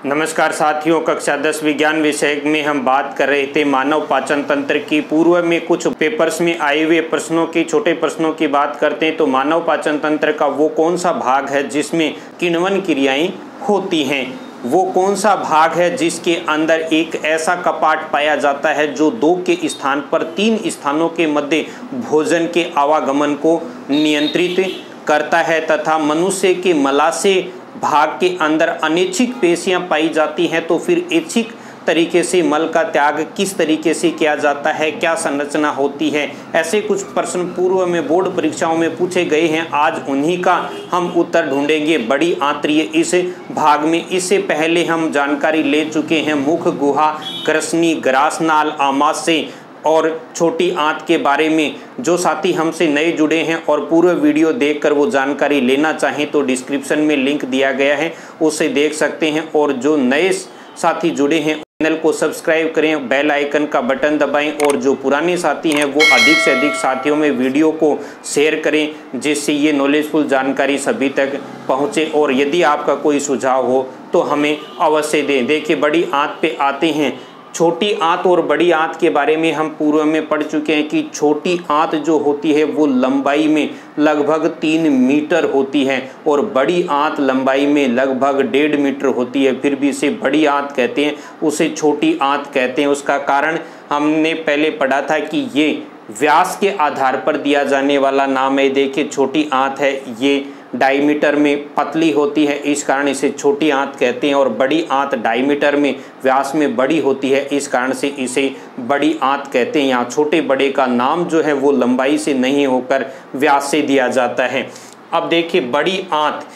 नमस्कार साथियों, कक्षा 10 विज्ञान विषय में हम बात कर रहे थे मानव पाचन तंत्र की। पूर्व में कुछ पेपर्स में आए हुए प्रश्नों की, छोटे प्रश्नों की बात करते हैं तो मानव पाचन तंत्र का वो कौन सा भाग है जिसमें किण्वन क्रियाएं होती हैं, वो कौन सा भाग है जिसके अंदर एक ऐसा कपाट पाया जाता है जो 2 के स्थान पर 3 स्थानों के मध्य भोजन के आवागमन को नियंत्रित करता है, तथा मनुष्य के मलाशय भाग के अंदर अनैच्छिक पेशियां पाई जाती हैं। तो फिर ऐच्छिक तरीके से मल का त्याग किस तरीके से किया जाता है, क्या संरचना होती है, ऐसे कुछ प्रश्न पूर्व में बोर्ड परीक्षाओं में पूछे गए हैं। आज उन्हीं का हम उत्तर ढूंढेंगे बड़ी आंत्रीय इस भाग में। इससे पहले हम जानकारी ले चुके हैं मुख, गुहा, कृष्णी, ग्रासनाल, आमाशय और छोटी आंत के बारे में। जो साथी हमसे नए जुड़े हैं और पूर्व वीडियो देखकर वो जानकारी लेना चाहें तो डिस्क्रिप्शन में लिंक दिया गया है, उसे देख सकते हैं। और जो नए साथी जुड़े हैं चैनल को सब्सक्राइब करें, बेल आइकन का बटन दबाएं और जो पुराने साथी हैं वो अधिक से अधिक साथियों में वीडियो को शेयर करें जिससे ये नॉलेजफुल जानकारी सभी तक पहुँचे। और यदि आपका कोई सुझाव हो तो हमें अवश्य दें। देखिए, बड़ी आंत पे आते हैं। छोटी आंत और बड़ी आंत के बारे में हम पूर्व में पढ़ चुके हैं कि छोटी आंत जो होती है वो लंबाई में लगभग 3 मीटर होती है और बड़ी आंत लंबाई में लगभग 1.5 मीटर होती है। फिर भी इसे बड़ी आंत कहते हैं, उसे छोटी आंत कहते हैं। उसका कारण हमने पहले पढ़ा था कि ये व्यास के आधार पर दिया जाने वाला नाम है। देखिए, छोटी आंत है, ये डायमीटर में पतली होती है, इस कारण इसे छोटी आंत कहते हैं। और बड़ी आंत डायमीटर में, व्यास में बड़ी होती है, इस कारण से इसे बड़ी आंत कहते हैं। यहाँ छोटे बड़े का नाम जो है वो लंबाई से नहीं होकर व्यास से दिया जाता है। अब देखिए, बड़ी आंत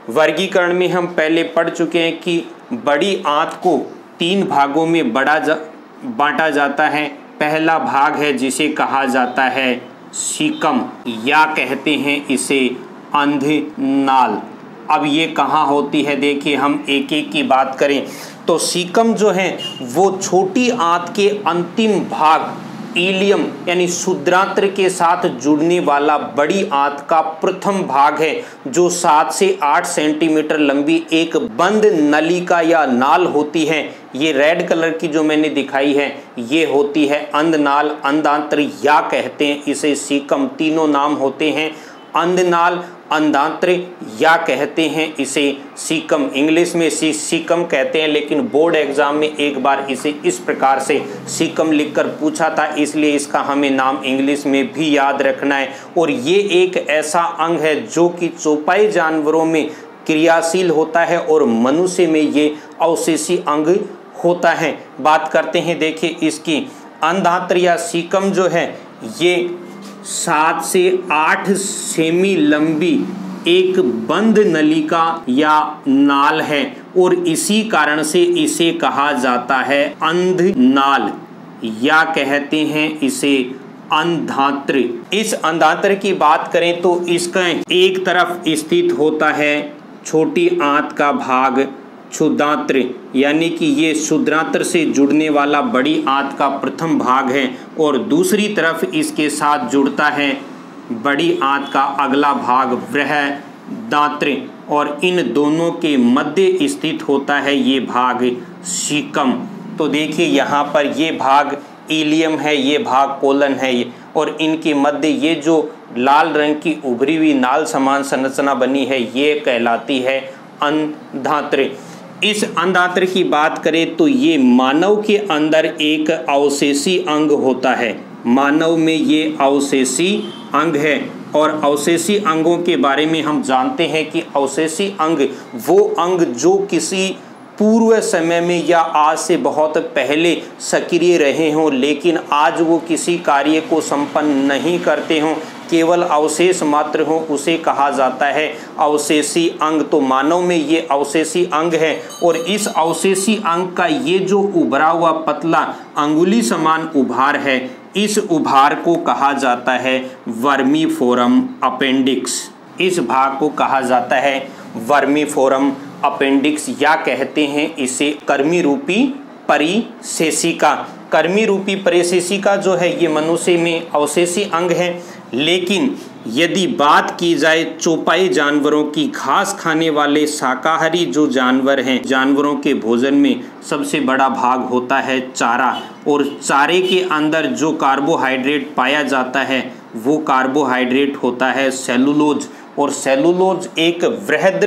वर्गीकरण में हम पहले पढ़ चुके हैं कि बड़ी आंत को 3 भागों में बांटा जाता है। पहला भाग है जिसे कहा जाता है सीकम, या कहते हैं इसे अंधनाल। अब ये कहाँ होती है, देखिए हम एक एक की बात करें तो सीकम जो है वो छोटी आंत के अंतिम भाग इलियम यानी शुद्रांत्र के साथ जुड़ने वाला बड़ी आंत का प्रथम भाग है, जो 7 से 8 सेंटीमीटर लंबी एक बंद नलिका या नाल होती है। ये रेड कलर की जो मैंने दिखाई है ये होती है अंधनाल, अंधांत्र या कहते हैं इसे सीकम। तीनों नाम होते हैं, अंधनाल, अंधांत्र या कहते हैं इसे सीकम। इंग्लिश में सीकम कहते हैं, लेकिन बोर्ड एग्जाम में एक बार इसे इस प्रकार से सीकम लिखकर पूछा था, इसलिए इसका हमें नाम इंग्लिश में भी याद रखना है। और ये एक ऐसा अंग है जो कि चौपाई जानवरों में क्रियाशील होता है और मनुष्य में ये अवशेषी अंग होता है। बात करते हैं, देखिए इसकी अंधांत्र या सीकम जो है ये 7 से 8 सेमी लंबी एक बंद नलिका या नाल है और इसी कारण से इसे कहा जाता है अंधनाल, या कहते हैं इसे अंधांत्र। इस अंधांत्र की बात करें तो इसका एक तरफ स्थित होता है छोटी आंत का भाग क्षुद्रांत्र, यानी कि ये क्षुद्रांत्र से जुड़ने वाला बड़ी आंत का प्रथम भाग है, और दूसरी तरफ इसके साथ जुड़ता है बड़ी आंत का अगला भाग बृहदांत्र, और इन दोनों के मध्य स्थित होता है ये भाग सीकम। तो देखिए यहाँ पर ये भाग इलियम है, ये भाग कोलन है, और इनके मध्य ये जो लाल रंग की उभरी हुई नाल समान संरचना बनी है ये कहलाती है अंधांत्र। इस अंधांत्र की बात करें तो ये मानव के अंदर एक अवशेषी अंग होता है। मानव में ये अवशेषी अंग है, और अवशेषी अंगों के बारे में हम जानते हैं कि अवशेषी अंग वो अंग जो किसी पूर्व समय में या आज से बहुत पहले सक्रिय रहे हों, लेकिन आज वो किसी कार्य को संपन्न नहीं करते हों, केवल अवशेष मात्र हो, उसे कहा जाता है अवशेषी अंग। तो मानव में ये अवशेषी अंग है, और इस अवशेषी अंग का ये जो उभरा हुआ पतला अंगुली समान उभार है, इस उभार को कहा जाता है वर्मीफोरम अपेंडिक्स। इस भाग को कहा जाता है वर्मीफोरम अपेंडिक्स, या कहते हैं इसे कर्मी रूपी परिशेषिका। कर्मी रूपी परिशेषिका जो है ये मनुष्य में अवशेषी अंग है। लेकिन यदि बात की जाए चौपाई जानवरों की, घास खाने वाले शाकाहारी जो जानवर हैं, जानवरों के भोजन में सबसे बड़ा भाग होता है चारा, और चारे के अंदर जो कार्बोहाइड्रेट पाया जाता है वो कार्बोहाइड्रेट होता है सेलुलोज, और सेलुलोज एक वृहद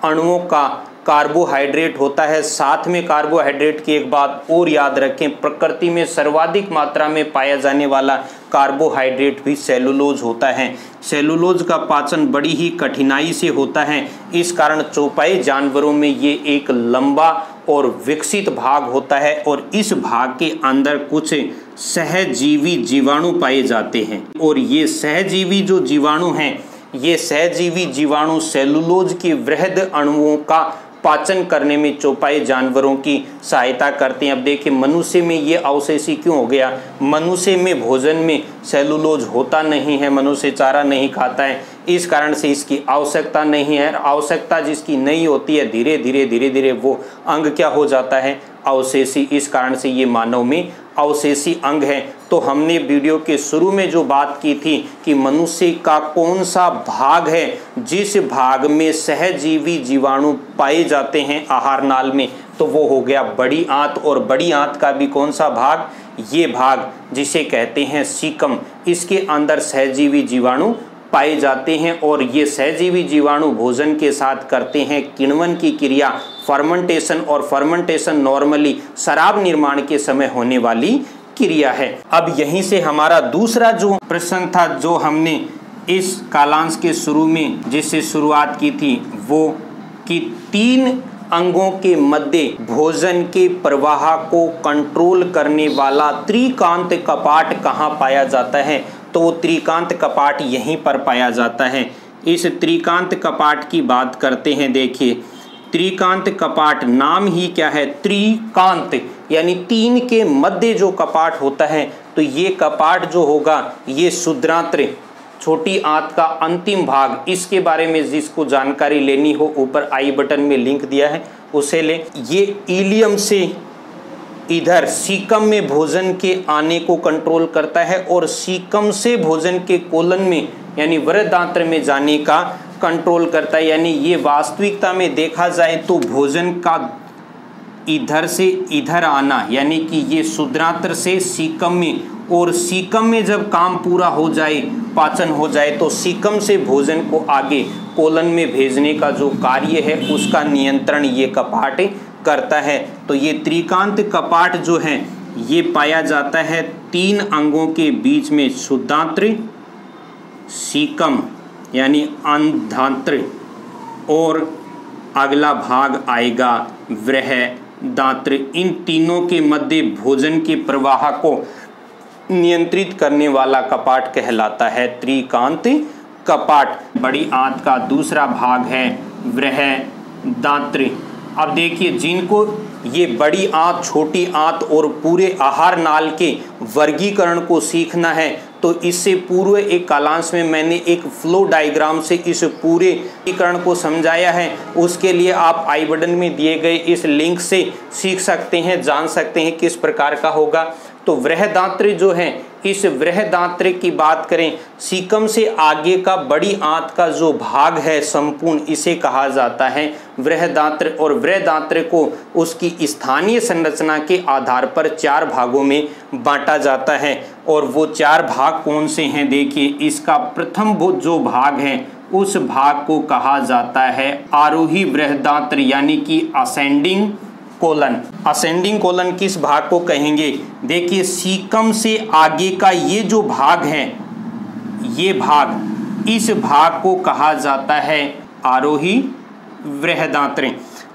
अणुओं का कार्बोहाइड्रेट होता है। साथ में कार्बोहाइड्रेट की एक बात और याद रखें, प्रकृति में सर्वाधिक मात्रा में पाया जाने वाला कार्बोहाइड्रेट भी सेलुलोज होता है। सेलुलोज का पाचन बड़ी ही कठिनाई से होता है, इस कारण चौपाई जानवरों में ये एक लंबा और विकसित भाग होता है, और इस भाग के अंदर कुछ सहजीवी जीवाणु पाए जाते हैं, और ये सहजीवी जो जीवाणु हैं, ये सहजीवी जीवाणु सेलुलोज के वृहद अणुओं का पाचन करने में चौपाई जानवरों की सहायता करते हैं। अब देखिए मनुष्य में ये अवशेषी क्यों हो गया, मनुष्य में भोजन में सेलुलोज होता नहीं है, मनुष्य चारा नहीं खाता है, इस कारण से इसकी आवश्यकता नहीं है। आवश्यकता जिसकी नहीं होती है, धीरे धीरे वो अंग क्या हो जाता है, अवशेषी, इस कारण से ये मानव में अवशेषी अंग है। तो हमने वीडियो के शुरू में जो बात की थी कि मनुष्य का कौन सा भाग है जिस भाग में सहजीवी जीवाणु पाए जाते हैं आहार नाल में, तो वो हो गया बड़ी आंत, और बड़ी आंत का भी कौन सा भाग, ये भाग जिसे कहते हैं सीकम, इसके अंदर सहजीवी जीवाणु पाए जाते हैं, और ये सहजीवी जीवाणु भोजन के साथ करते हैं किण्वन की क्रिया, फर्मेंटेशन, और फर्मेंटेशन नॉर्मली शराब निर्माण के समय होने वाली क्रिया है। अब यहीं से हमारा दूसरा जो प्रश्न था, जो हमने इस कालांश के शुरू में जिससे शुरुआत की थी, वो कि 3 अंगों के मध्य भोजन के प्रवाह को कंट्रोल करने वाला त्रिकांत कपाट कहाँ पाया जाता है, तो वो त्रिकांत कपाट यहीं पर पाया जाता है। इस त्रिकांत कपाट की बात करते हैं। देखिए त्रिकांत कपाट नाम ही क्या है, त्रिकांत, यानी 3 के मध्य जो कपाट होता है, तो ये कपाट जो होगा ये शुद्रांत्र, छोटी आंत का अंतिम भाग, इसके बारे में जिसको जानकारी लेनी हो ऊपर आई बटन में लिंक दिया है उसे ले। ये इलियम से इधर सीकम में भोजन के आने को कंट्रोल करता है, और सीकम से भोजन के कोलन में यानी वृहदांत्र में जाने का कंट्रोल करता है। यानी ये वास्तविकता में देखा जाए तो भोजन का इधर से इधर आना, यानी कि ये शुद्रांत्र से सीकम में, और सीकम में जब काम पूरा हो जाए, पाचन हो जाए, तो सीकम से भोजन को आगे कोलन में भेजने का जो कार्य है उसका नियंत्रण ये कपाट करता है। तो ये त्रिकांत कपाट जो है ये पाया जाता है 3 अंगों के बीच में, शुद्धांत्र, सीकम यानी अंधांत्र, और अगला भाग आएगा वृहदांत्र। इन तीनों के मध्य भोजन के प्रवाह को नियंत्रित करने वाला कपाट कहलाता है त्रिकांत कपाट। बड़ी आंत का दूसरा भाग है वृहदांत्र। अब देखिए जिनको ये बड़ी आंत, छोटी आंत और पूरे आहार नाल के वर्गीकरण को सीखना है, तो इससे पूर्व एक कालांश में मैंने एक फ्लो डायग्राम से इस पूरे वर्गीकरण को समझाया है। उसके लिए आप आई बटन में दिए गए इस लिंक से सीख सकते हैं, जान सकते हैं किस प्रकार का होगा। तो वृहदांत्र जो है, इस वृहदांत्र की बात करें, सीकम से आगे का बड़ी आंत का जो भाग है संपूर्ण, इसे कहा जाता है वृहदांत्र। और वृहदांत्र को उसकी स्थानीय संरचना के आधार पर 4 भागों में बांटा जाता है। और वो 4 भाग कौन से हैं, देखिए इसका प्रथम जो भाग है उस भाग को कहा जाता है आरोही वृहदांत्र, यानी कि असेंडिंग कोलन। असेंडिंग कोलन किस भाग को कहेंगे, देखिए सीकम से आगे का ये जो भाग है, ये भाग, इस भाग को कहा जाता है आरोही वृहदांत्र।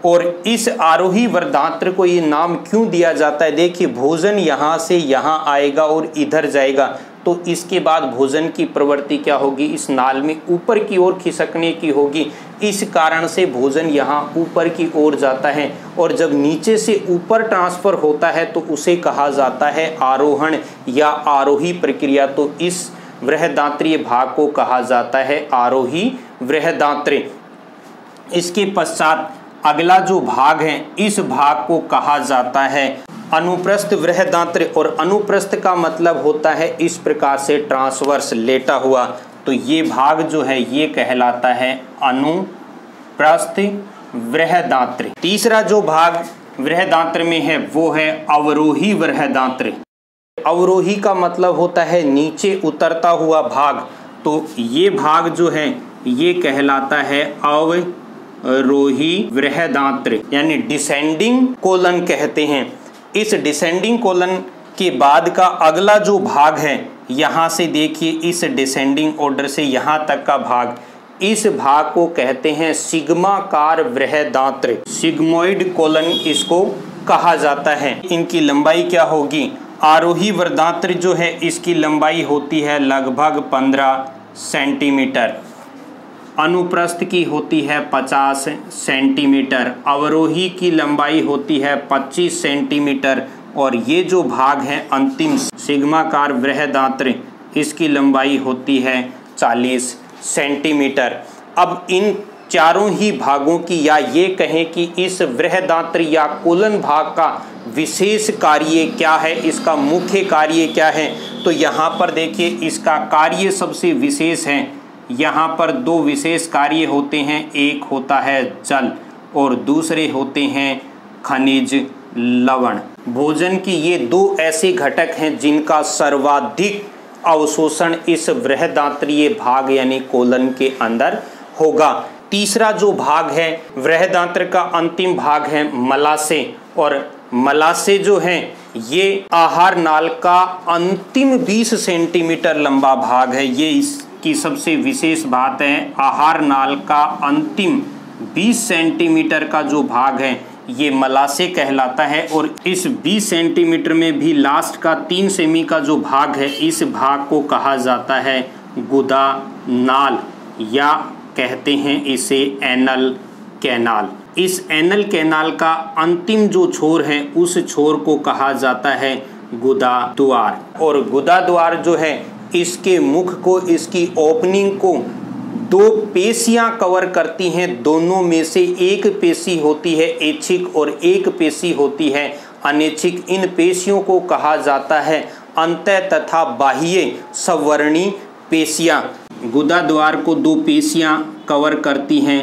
और इस आरोही वृहदांत्र को ये नाम क्यों दिया जाता है, देखिए भोजन यहाँ से यहाँ आएगा और इधर जाएगा, तो इसके बाद भोजन की प्रवृत्ति क्या होगी, इस नाल में ऊपर की ओर खिसकने की होगी। इस कारण से भोजन यहाँ ऊपर की ओर जाता है, और जब नीचे से ऊपर ट्रांसफर होता है तो उसे कहा जाता है आरोहण या आरोही प्रक्रिया। तो इस वृहदांत्रीय भाग को कहा जाता है आरोही वृहदांत्र। इसके पश्चात अगला जो भाग है, इस भाग को कहा जाता है अनुप्रस्थ बृहदांत्र, और अनुप्रस्थ का मतलब होता है इस प्रकार से ट्रांसवर्स लेटा हुआ, तो ये भाग जो है ये कहलाता है अनुप्रस्थ बृहदांत्र। तीसरा जो भाग बृहदांत्र में है वो है अवरोही बृहदांत्र। अवरोही का मतलब होता है नीचे उतरता हुआ भाग, तो ये भाग जो है ये कहलाता है अवरोही बृहदांत्र, यानी डिसेंडिंग कोलन कहते हैं। इस डिसेंडिंग कोलन के बाद का अगला जो भाग है, यहाँ से देखिए इस डिसेंडिंग ऑर्डर से यहाँ तक का भाग, इस भाग को कहते हैं सिग्माकार बृहदांत्र, सिग्मोइड कोलन इसको कहा जाता है। इनकी लंबाई क्या होगी? आरोही बृहदांत्र जो है इसकी लंबाई होती है लगभग 15 सेंटीमीटर, अनुप्रस्थ की होती है 50 सेंटीमीटर, अवरोही की लंबाई होती है 25 सेंटीमीटर, और ये जो भाग है अंतिम सिग्माकार बृहदांत्र, इसकी लंबाई होती है 40 सेंटीमीटर। अब इन चारों ही भागों की, या ये कहें कि इस बृहदांत्र या कोलन भाग का विशेष कार्य क्या है, इसका मुख्य कार्य क्या है, तो यहाँ पर देखिए इसका कार्य सबसे विशेष है। यहाँ पर दो विशेष कार्य होते हैं, एक होता है जल और दूसरे होते हैं खनिज लवण। भोजन की ये दो ऐसे घटक हैं जिनका सर्वाधिक अवशोषण इस बृहदांत्रीय भाग यानी कोलन के अंदर होगा। तीसरा जो भाग है बृहदांत्र का अंतिम भाग है मलाशय, और मलाशय जो है ये आहार नाल का अंतिम 20 सेंटीमीटर लंबा भाग है। ये इसकी सबसे विशेष बात है, आहार नाल का अंतिम 20 सेंटीमीटर का जो भाग है ये मलाशय कहलाता है, और इस 20 सेंटीमीटर में भी लास्ट का 3 सेमी का जो भाग है, इस भाग को कहा जाता है गुदा नाल, या कहते हैं इसे एनल कैनाल। इस एनल कैनाल का अंतिम जो छोर है उस छोर को कहा जाता है गुदा द्वार, और गुदा द्वार जो है इसके मुख को, इसकी ओपनिंग को दो पेशियां कवर करती हैं। दोनों में से एक पेशी होती है ऐच्छिक और एक पेशी होती है अनैच्छिक। इन पेशियों को कहा जाता है अंतः तथा बाह्य संवरणी पेशियां। गुदा द्वार को दो पेशियां कवर करती हैं,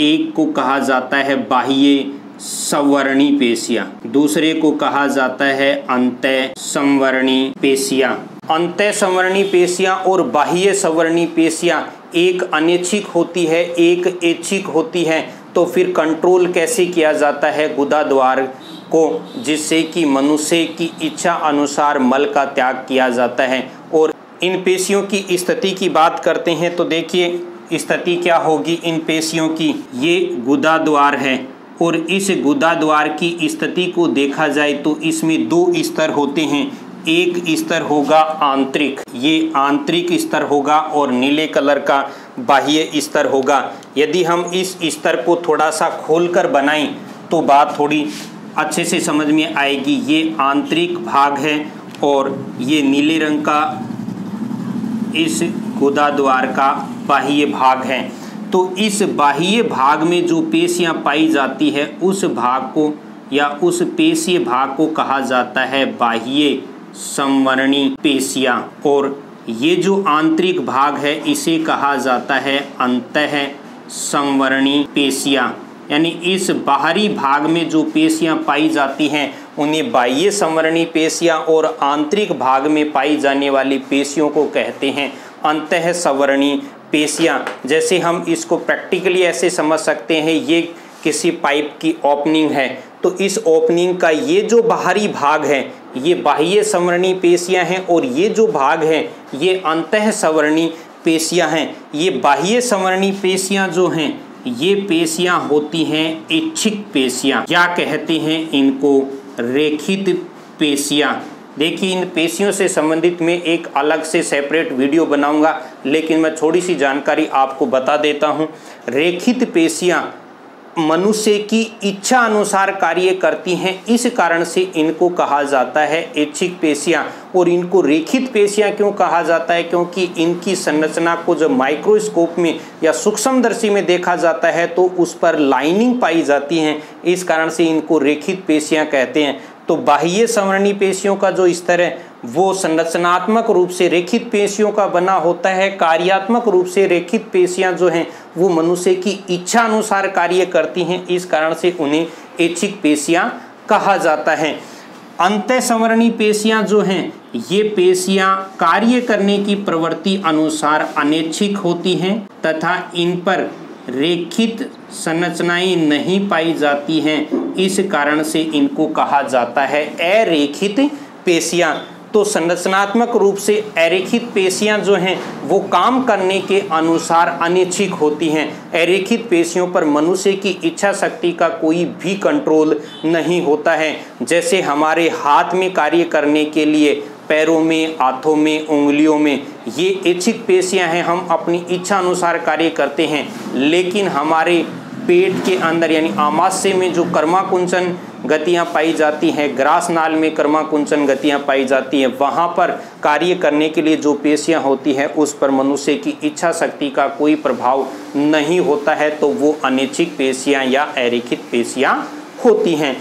एक को कहा जाता है बाह्य संवरणी पेशियां, दूसरे को कहा जाता है अंतः संवरणी पेशियां। अंतः संवरणी पेशियां और बाह्य संवरणी पेशियां एक अनैच्छिक होती है, एक ऐच्छिक होती है, तो फिर कंट्रोल कैसे किया जाता है गुदा द्वार को, जिससे कि मनुष्य की इच्छा अनुसार मल का त्याग किया जाता है। और इन पेशियों की स्थिति की बात करते हैं तो देखिए स्थिति क्या होगी इन पेशियों की। ये गुदा द्वार है, और इस गुदा द्वार की स्थिति को देखा जाए तो इसमें दो स्तर होते हैं। एक स्तर होगा आंतरिक, ये आंतरिक स्तर होगा, और नीले कलर का बाह्य स्तर होगा। यदि हम इस स्तर को थोड़ा सा खोलकर बनाएं तो बात थोड़ी अच्छे से समझ में आएगी। ये आंतरिक भाग है और ये नीले रंग का इस गुदा द्वार का बाह्य भाग है। तो इस बाह्य भाग में जो पेशियां पाई जाती है उस भाग को या उस पेशीय भाग को कहा जाता है बाह्य संवरणी पेशियां, और ये जो आंतरिक भाग है इसे कहा जाता है अंतः संवरणी पेशियां। यानी इस बाहरी भाग में जो पेशियां पाई जाती हैं उन्हें बाह्य संवरणी पेशियां, और आंतरिक भाग में पाई जाने वाली पेशियों को कहते हैं अंतः संवरणी पेशियां। जैसे हम इसको प्रैक्टिकली ऐसे समझ सकते हैं, ये किसी पाइप की ओपनिंग है, तो इस ओपनिंग का ये जो बाहरी भाग है ये बाह्य संवरणी पेशियां हैं, और ये जो भाग है ये अंतः संवरणी पेशियां हैं। ये बाह्य संवरणी पेशियां जो हैं ये पेशियां होती हैं ऐच्छिक पेशियां, क्या कहते हैं इनको रेखित पेशियां। देखिए इन पेशियों से संबंधित मैं एक अलग से सेपरेट वीडियो बनाऊंगा, लेकिन मैं थोड़ी सी जानकारी आपको बता देता हूं। रेखित पेशियां मनुष्य की इच्छा अनुसार कार्य करती हैं, इस कारण से इनको कहा जाता है ऐच्छिक पेशियां। और इनको रेखित पेशियां क्यों कहा जाता है? क्योंकि इनकी संरचना को जब माइक्रोस्कोप में या सूक्ष्मदर्शी में देखा जाता है तो उस पर लाइनिंग पाई जाती है, इस कारण से इनको रेखित पेशियां कहते हैं। तो बाह्य संवरणी पेशियों का जो स्तर है वो संरचनात्मक रूप से रेखित पेशियों का बना होता है। कार्यात्मक रूप से रेखित पेशियां जो हैं वो मनुष्य की इच्छा अनुसार कार्य करती हैं, इस कारण से उन्हें ऐच्छिक पेशियां कहा जाता है। अंतःसंवरणी पेशियां जो हैं ये पेशियां कार्य करने की प्रवृत्ति अनुसार अनैच्छिक होती हैं तथा इन पर रेखित संरचनाएं नहीं पाई जाती हैं, इस कारण से इनको कहा जाता है अरेखित पेशियां। तो संरचनात्मक रूप से अरेखित पेशियां जो हैं वो काम करने के अनुसार अनैच्छिक होती हैं। अरेखित पेशियों पर मनुष्य की इच्छा शक्ति का कोई भी कंट्रोल नहीं होता है। जैसे हमारे हाथ में कार्य करने के लिए, पैरों में, हाथों में, उंगलियों में, ये ऐच्छिक पेशियां हैं, हम अपनी इच्छा अनुसार कार्य करते हैं। लेकिन हमारे पेट के अंदर यानी आमाशय में जो कर्माकुंचन गतियां पाई जाती हैं, ग्रास नाल में कर्माकुंचन गतियां पाई जाती हैं, वहाँ पर कार्य करने के लिए जो पेशियां होती हैं उस पर मनुष्य की इच्छा शक्ति का कोई प्रभाव नहीं होता है, तो वो अनैच्छिक पेशियां या अरेखित पेशियां होती हैं।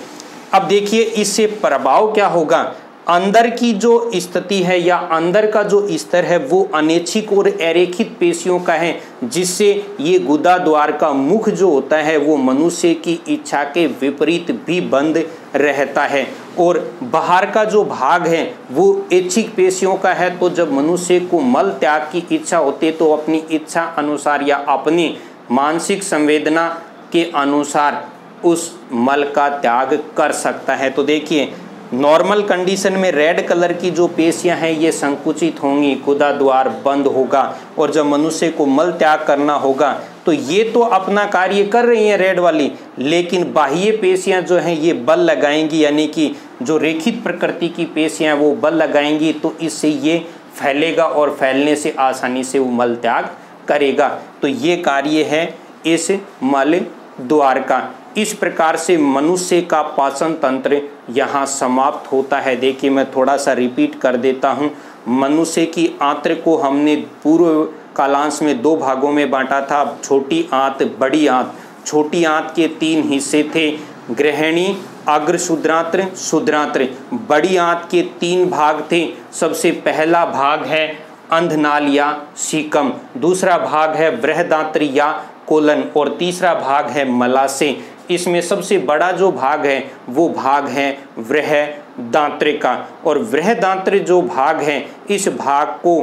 अब देखिए इससे प्रभाव क्या होगा। अंदर की जो स्थिति है या अंदर का जो स्तर है वो अनैच्छिक और अरेखित पेशियों का है, जिससे ये गुदा द्वार का मुख जो होता है वो मनुष्य की इच्छा के विपरीत भी बंद रहता है। और बाहर का जो भाग है वो ऐच्छिक पेशियों का है। तो जब मनुष्य को मल त्याग की इच्छा होती है तो अपनी इच्छा अनुसार या अपनी मानसिक संवेदना के अनुसार उस मल का त्याग कर सकता है। तो देखिए नॉर्मल कंडीशन में रेड कलर की जो पेशियां हैं ये संकुचित होंगी, गुदा द्वार बंद होगा, और जब मनुष्य को मल त्याग करना होगा तो ये तो अपना कार्य कर रही हैं रेड वाली, लेकिन बाह्य पेशियां जो हैं ये बल लगाएंगी, यानी कि जो रेखित प्रकृति की पेशियां वो बल लगाएंगी, तो इससे ये फैलेगा और फैलने से आसानी से वो मल त्याग करेगा। तो ये कार्य है इस मल द्वार का। इस प्रकार से मनुष्य का पाचन तंत्र यहाँ समाप्त होता है। देखिए मैं थोड़ा सा रिपीट कर देता हूँ। मनुष्य की आंत्र को हमने पूर्व कालांश में 2 भागों में बांटा था, छोटी आंत, बड़ी आंत। छोटी आंत के 3 हिस्से थे, गृहिणी, अग्र शुद्रांत्र, शुद्रांत्र। बड़ी आंत के 3 भाग थे। सबसे पहला भाग है अंधनाल या सीकम, दूसरा भाग है बृहदांत्र या कोलन, और तीसरा भाग है मलाशय। इसमें सबसे बड़ा जो भाग है वो भाग है बृहदांत्र का। और बृहदांत्र जो भाग है इस भाग को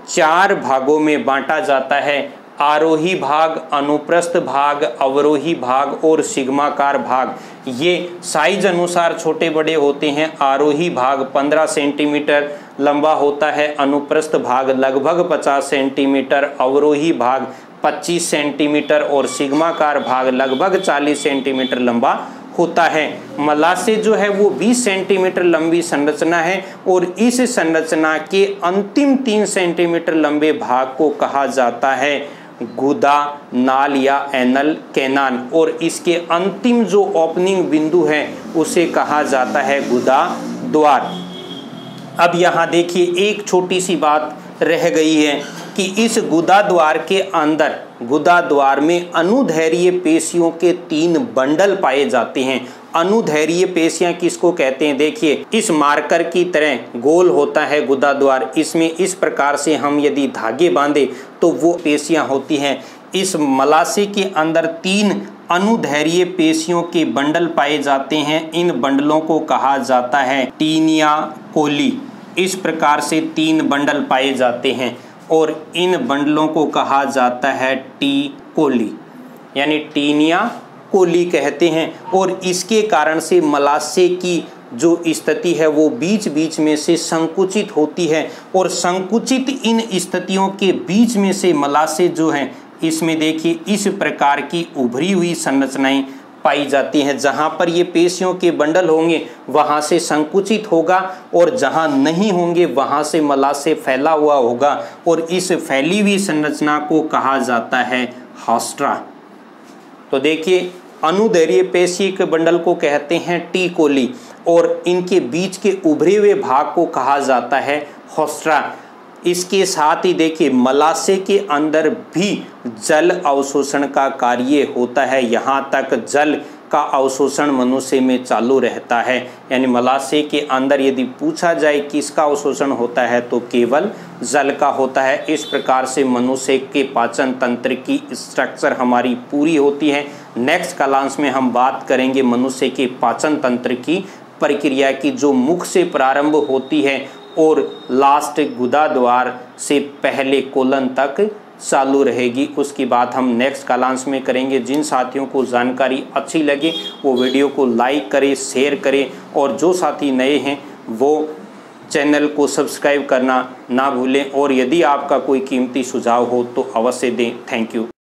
4 भागों में बांटा जाता है, आरोही भाग, अनुप्रस्थ भाग, अवरोही भाग और सिग्माकार भाग। ये साइज अनुसार छोटे बड़े होते हैं। आरोही भाग 15 सेंटीमीटर लंबा होता है, अनुप्रस्थ भाग लगभग 50 सेंटीमीटर, अवरोही भाग 25 सेंटीमीटर और सिग्माकार भाग लगभग 40 सेंटीमीटर लंबा होता है। मलाशय जो है वो 20 सेंटीमीटर लंबी संरचना है और इस संरचना के अंतिम 3 सेंटीमीटर लंबे भाग को कहा जाता है गुदा नाल या एनल कैनान, और इसके अंतिम जो ओपनिंग बिंदु है उसे कहा जाता है गुदा द्वार। अब यहाँ देखिए एक छोटी सी बात रह गई है कि इस गुदा द्वार के अंदर, गुदा द्वार में अनुदैर्घ्य पेशियों के 3 बंडल पाए जाते हैं। अनुदैर्घ्य पेशियां किसको कहते हैं? देखिए इस मार्कर की तरह गोल होता है गुदा द्वार। इसमें इस प्रकार से हम यदि धागे बांधे तो वो पेशियां होती हैं। इस मलाशय के अंदर 3 अनुदैर्घ्य पेशियों के बंडल पाए जाते हैं। इन बंडलों को कहा जाता है टीनिया कोली। इस प्रकार से 3 बंडल पाए जाते हैं और इन बंडलों को कहा जाता है टी कोली, यानी टीनिया कोली कहते हैं। और इसके कारण से मलाशय की जो स्थिति है वो बीच बीच में से संकुचित होती है, और संकुचित इन स्थितियों के बीच में से मलाशय जो है इसमें देखिए इस प्रकार की उभरी हुई संरचनाएं पाई जाती हैं। जहाँ पर ये पेशियों के बंडल होंगे वहाँ से संकुचित होगा, और जहाँ नहीं होंगे वहाँ से मलाशय फैला हुआ होगा, और इस फैली हुई संरचना को कहा जाता है हास्ट्रा। तो देखिए अनुदैर्घ्य पेशी के बंडल को कहते हैं टी कोली, और इनके बीच के उभरे हुए भाग को कहा जाता है हास्ट्रा। इसके साथ ही देखिए मलाशय के अंदर भी जल अवशोषण का कार्य होता है। यहाँ तक जल का अवशोषण मनुष्य में चालू रहता है। यानी मलाशय के अंदर यदि पूछा जाए किसका अवशोषण होता है तो केवल जल का होता है। इस प्रकार से मनुष्य के पाचन तंत्र की स्ट्रक्चर हमारी पूरी होती है। नेक्स्ट क्लास में हम बात करेंगे मनुष्य के पाचन तंत्र की प्रक्रिया की, जो मुख से प्रारंभ होती है और लास्ट गुदा द्वार से पहले कोलन तक चालू रहेगी। उसकी बात हम नेक्स्ट क्लास में करेंगे। जिन साथियों को जानकारी अच्छी लगे वो वीडियो को लाइक करें, शेयर करें, और जो साथी नए हैं वो चैनल को सब्सक्राइब करना ना भूलें। और यदि आपका कोई कीमती सुझाव हो तो अवश्य दें। Thank you.